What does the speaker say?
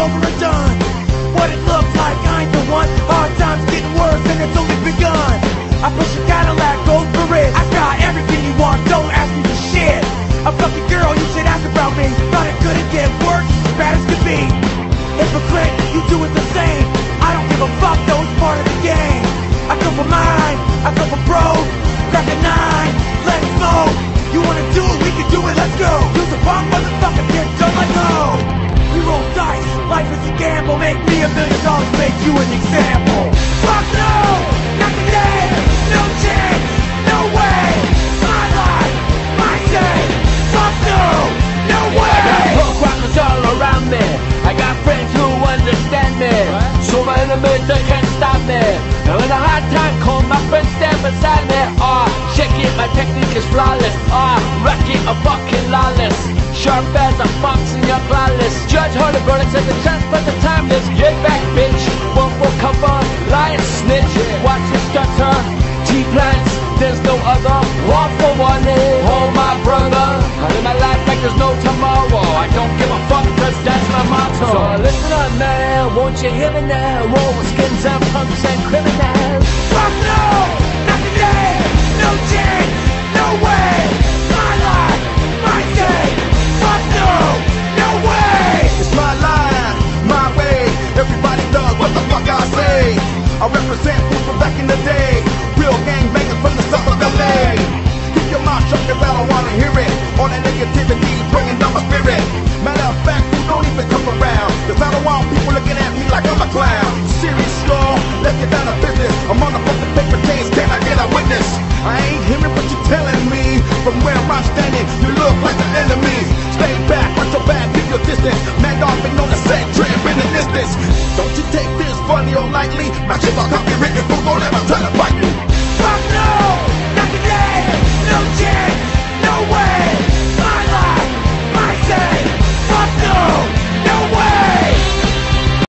over and done. What it looks like, I ain't the one. Hard times getting worse and it's only begun. I push a Cadillac, gold for it. I got everything you want, don't ask me for shit. A fucking girl, you should ask about me. Thought it couldn't get worse, as bad as could be. Hypocrite, you do it the same. I don't give a fuck, though, it's part of the game. I come for mine, I come for broke. Crack a 9, let it smoke. You wanna do it, we can do it, let's go. Use a bomb, motherfucker, get done like go. We roll dice, life is a gamble. Make me $1 million, make you an example. Fuck no, not today. No chance, no way. My life, my say. Fuck no, no way. I got punk rockers all around me. I got friends who understand me. So my enemies, they can't stop me. Now when a hard time comes, my friends stand beside me. Shake it, my technique is flawless. Rock it, I'm fucking lawless. Sharp as a fox and you're flawless. Judge heard the verdicts and the chance, but the timeless. Get back, bitch. One for cover, lion snitch. Watch it stutter. T-plants, there's no other. One for one, oh my brother. I live my life like there's no tomorrow. I don't give a fuck, cause that's my motto. So listen up, man, won't you hear me now? Roll with skins and punks and criminals.